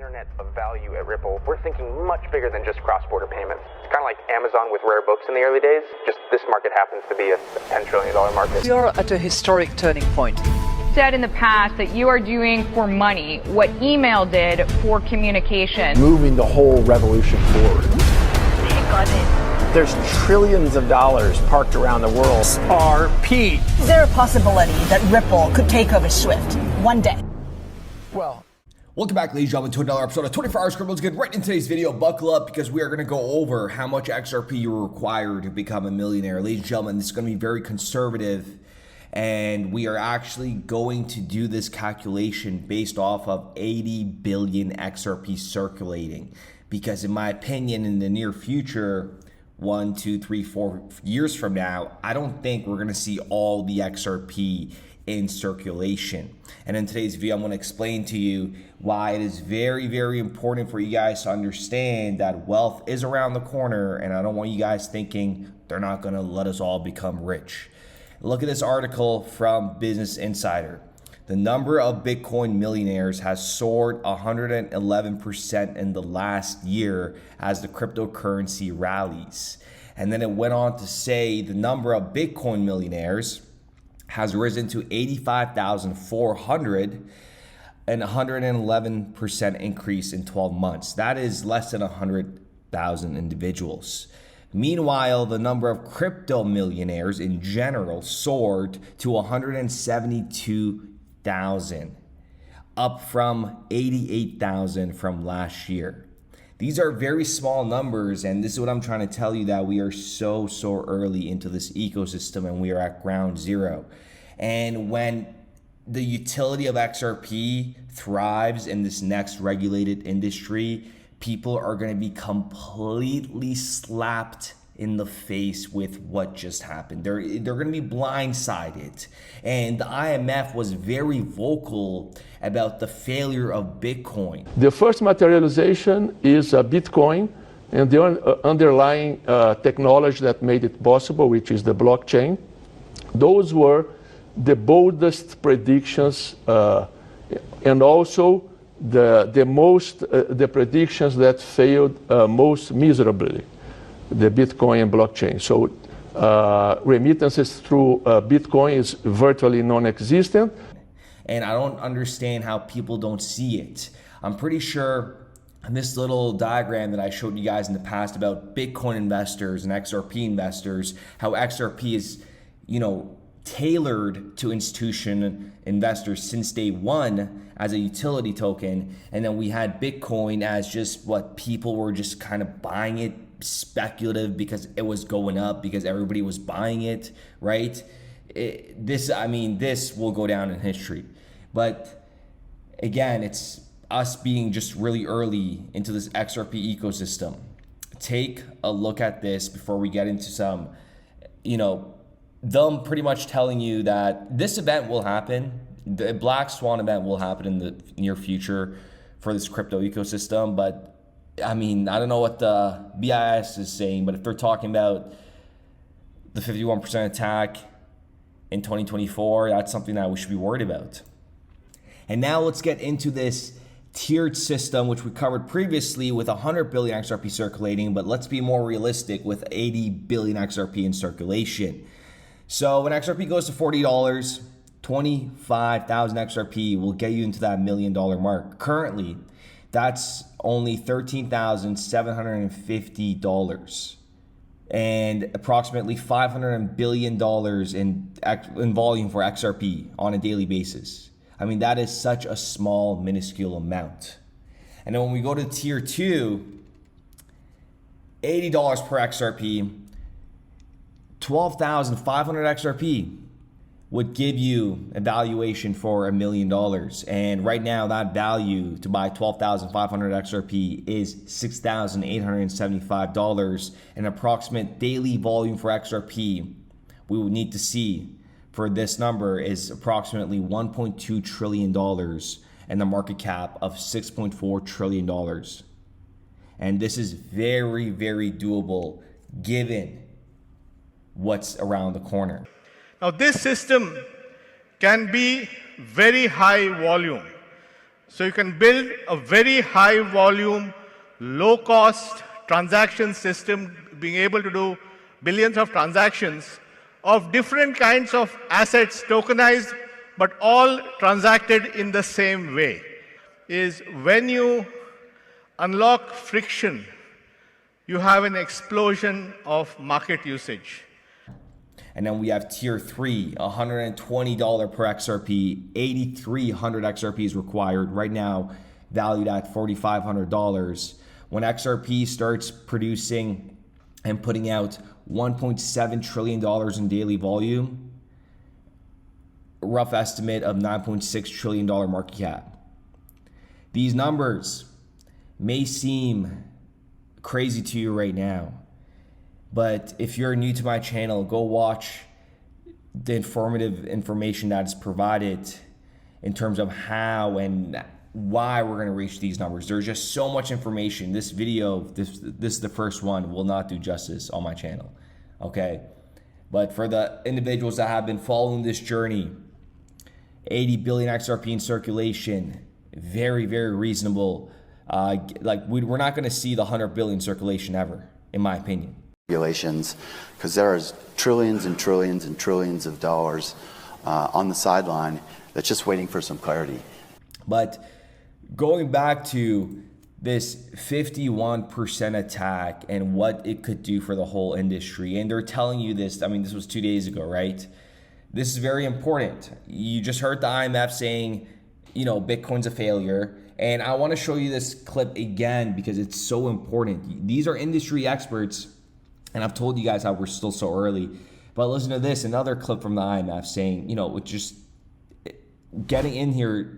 internet of value at Ripple, we're thinking much bigger than just cross-border payments. It's kind of like Amazon with rare books in the early days, just this market happens to be a $10 trillion market. We are at a historic turning point. Said in the past that you are doing for money what email did for communication. Moving the whole revolution forward. Take on it. There's trillions of dollars parked around the world. XRP. Is there a possibility that Ripple could take over Swift one day? Well, welcome back, ladies and gentlemen, to another episode of 24 Hours Crypto. Let's get right into today's video. Buckle up because we are going to go over how much XRP you require to become a millionaire. Ladies and gentlemen, this is going to be very conservative, and we are actually going to do this calculation based off of 80 billion XRP circulating. Because in my opinion, in the near future, 1, 2, 3, 4 years from now, I don't think we're going to see all the XRP in circulation. And in today's video, I'm going to explain to you why it is very, very important for you guys to understand that wealth is around the corner, and I don't want you guys thinking they're not going to let us all become rich. Look at this article from Business Insider. The number of Bitcoin millionaires has soared 111% in the last year as the cryptocurrency rallies. And then it went on to say the number of Bitcoin millionaires has risen to 85,400, and 111% increase in 12 months. That is less than 100,000 individuals. Meanwhile, the number of crypto millionaires in general soared to 172,000, up from 88,000 from last year. These are very small numbers, and this is what I'm trying to tell you, that we are so early into this ecosystem and we are at ground zero. And when the utility of XRP thrives in this next regulated industry, people are going to be completely slapped in the face with what just happened. They're going to be blindsided. And the IMF was very vocal about the failure of Bitcoin. The first materialization is Bitcoin and the underlying technology that made it possible, which is the blockchain. Those were the boldest predictions and also the predictions that failed most miserably, the Bitcoin and blockchain. So remittances through Bitcoin is virtually non-existent. And I don't understand how people don't see it. I'm pretty sure in this little diagram that I showed you guys in the past about Bitcoin investors and XRP investors, how XRP is, tailored to institution investors since day one as a utility token. And then we had Bitcoin as just what people were just kind of buying it, speculative, because it was going up, because everybody was buying it, right? This will go down in history. But again, it's us being just really early into this XRP ecosystem. Take a look at this before we get into some, them pretty much telling you that this event will happen. The Black Swan event will happen in the near future for this crypto ecosystem. But I don't know what the BIS is saying, but if they're talking about the 51% attack in 2024, that's something that we should be worried about. And now let's get into this tiered system, which we covered previously with 100 billion XRP circulating, but let's be more realistic with 80 billion XRP in circulation. So when XRP goes to $40, 25,000 XRP will get you into that $1 million mark. Currently, that's only $13,750 and approximately $500 billion in volume for XRP on a daily basis. That is such a small, minuscule amount. And then when we go to tier 2, $80 per XRP, 12,500 XRP would give you a valuation for $1 million. And right now that value to buy 12,500 XRP is $6,875. An approximate daily volume for XRP we would need to see for this number is approximately $1.2 trillion and the market cap of $6.4 trillion. And this is very, very doable given what's around the corner. Now this system can be very high volume. So you can build a very high volume, low cost transaction system, being able to do billions of transactions of different kinds of assets, tokenized, but all transacted in the same way. Is when you unlock friction, you have an explosion of market usage. And then we have tier 3, $120 per XRP, 8,300 XRP is required, right now valued at $4,500. When XRP starts producing and putting out $1.7 trillion in daily volume, a rough estimate of $9.6 trillion market cap. These numbers may seem crazy to you right now, but if you're new to my channel, go watch the informative information that is provided in terms of how and why we're going to reach these numbers. There's just so much information. This video, this is the first one, will not do justice on my channel. Okay, but for the individuals that have been following this journey, 80 billion XRP in circulation, very, very reasonable. We're not going to see the 100 billion circulation ever, in my opinion. Regulations, because there is trillions and trillions and trillions of dollars on the sideline that's just waiting for some clarity. But going back to this 51% attack and what it could do for the whole industry, and they're telling you this, I mean, this was 2 days ago, right? This is very important. You just heard the IMF saying, you know, Bitcoin's a failure. And I want to show you this clip again because it's so important. These are industry experts, and I've told you guys how we're still so early. But listen to this, another clip from the IMF saying, you know, just getting in here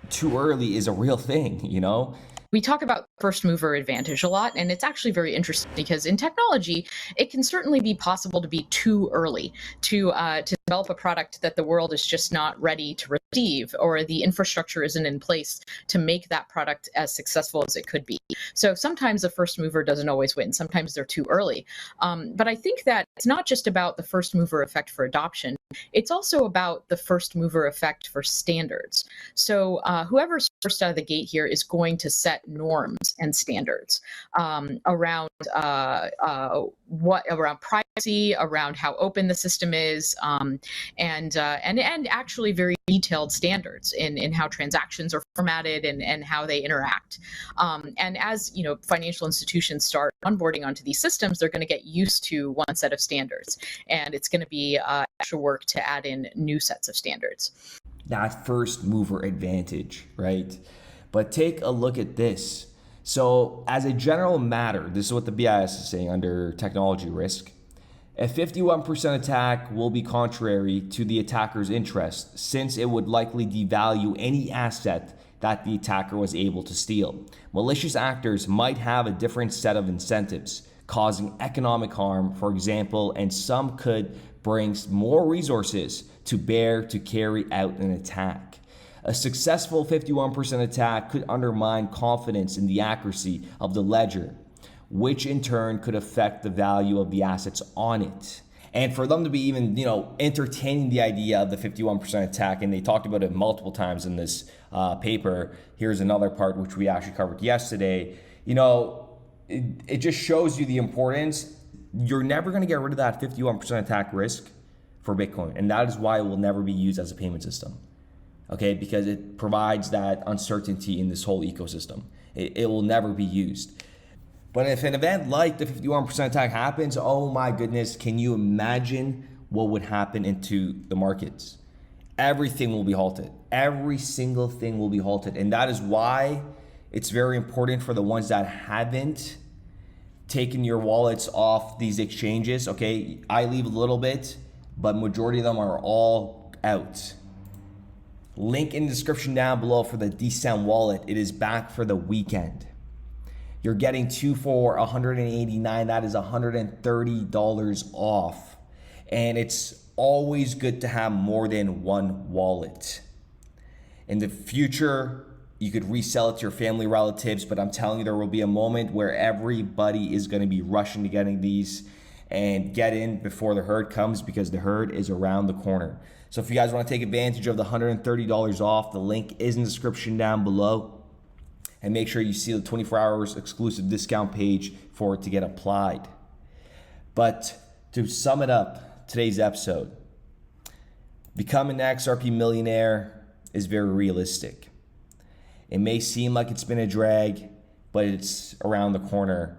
too early is a real thing, you know? We talk about first mover advantage a lot, and it's actually very interesting because in technology, it can certainly be possible to be too early to develop a product that the world is just not ready to receive, or the infrastructure isn't in place to make that product as successful as it could be. So sometimes the first mover doesn't always win. Sometimes they're too early. But I think that it's not just about the first mover effect for adoption. It's also about the first mover effect for standards. So whoever's first out of the gate here is going to set norms and standards around around privacy, around how open the system is, and actually very detailed standards in how transactions are formatted and how they interact. And as you know, financial institutions start onboarding onto these systems, they're going to get used to one set of standards, and it's going to be extra work to add in new sets of standards. That first mover advantage, right? But take a look at this. So as a general matter, this is what the BIS is saying under technology risk. A 51% attack will be contrary to the attacker's interest, since it would likely devalue any asset that the attacker was able to steal. Malicious actors might have a different set of incentives, causing economic harm, for example, and some could bring more resources to bear to carry out an attack. A successful 51% attack could undermine confidence in the accuracy of the ledger, which in turn could affect the value of the assets on it. And for them to be even, you know, entertaining the idea of the 51% attack, and they talked about it multiple times in this paper. Here's another part which we actually covered yesterday. You know, it just shows you the importance. You're never going to get rid of that 51% attack risk for Bitcoin, and that is why it will never be used as a payment system. Okay, because it provides that uncertainty in this whole ecosystem. It will never be used. But if an event like the 51% attack happens, oh my goodness, can you imagine what would happen into the markets? Everything will be halted. Every single thing will be halted. And that is why it's very important for the ones that haven't taken your wallets off these exchanges. Okay, I leave a little bit, but majority of them are all out. Link in the description down below for the Descent wallet. It is back for the weekend. You're getting 2 for $189. That is $130 off. And it's always good to have more than one wallet. In the future, you could resell it to your family relatives, but I'm telling you, there will be a moment where everybody is going to be rushing to getting these. and get in before the herd comes, because the herd is around the corner. So if you guys want to take advantage of the $130 off, the link is in the description down below. And make sure you see the 24 hours exclusive discount page for it to get applied. But to sum it up, today's episode, becoming an XRP millionaire is very realistic. It may seem like it's been a drag, but it's around the corner.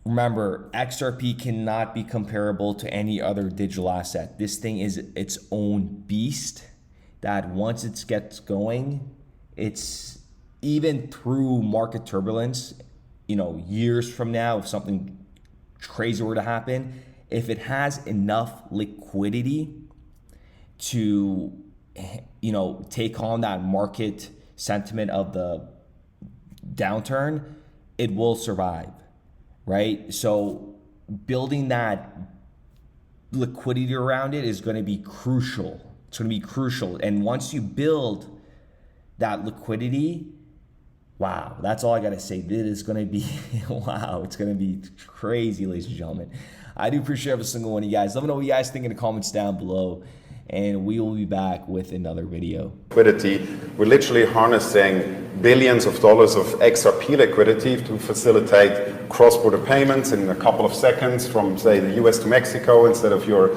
Remember, XRP cannot be comparable to any other digital asset. This thing is its own beast that once it gets going, it's even through market turbulence, years from now, if something crazy were to happen, if it has enough liquidity to, take on that market sentiment of the downturn, it will survive. Right? So building that liquidity around it is going to be crucial. It's going to be crucial. And once you build that liquidity, wow, that's all I got to say. This is going to be, wow, it's going to be crazy, ladies and gentlemen. I do appreciate every single one of you guys. Let me know what you guys think in the comments down below. And we will be back with another video. Liquidity, we're literally harnessing billions of dollars of XRP liquidity to facilitate cross-border payments in a couple of seconds from, say, the US to Mexico instead of your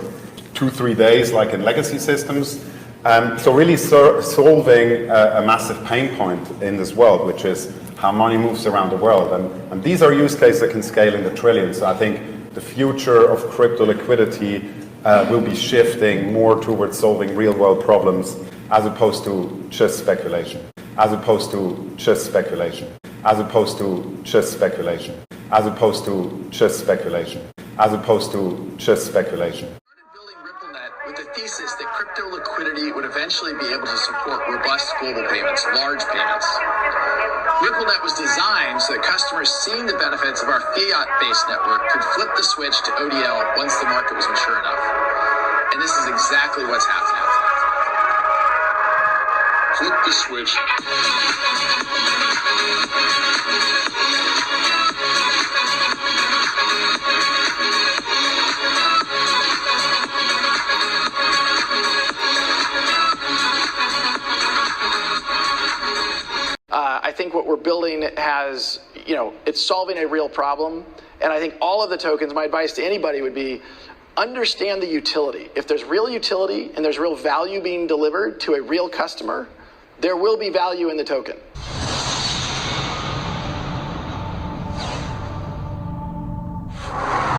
2-3 days like in legacy systems. So really solving a massive pain point in this world, which is how money moves around the world. And these are use cases that can scale in the trillions. So I think the future of crypto liquidity will be shifting more towards solving real-world problems as opposed to just speculation. As opposed to just speculation. As opposed to just speculation. As opposed to just speculation. As opposed to just speculation. Building RippleNet with the thesis that crypto liquidity would eventually be able to support robust global payments, large payments. RippleNet was designed so that customers seeing the benefits of our fiat-based network could flip the switch to ODL once the market was mature enough. And this is exactly what's happening. Flip the switch. I think what we're building has, it's solving a real problem. And I think all of the tokens, my advice to anybody would be, understand the utility. If there's real utility and there's real value being delivered to a real customer, there will be value in the token.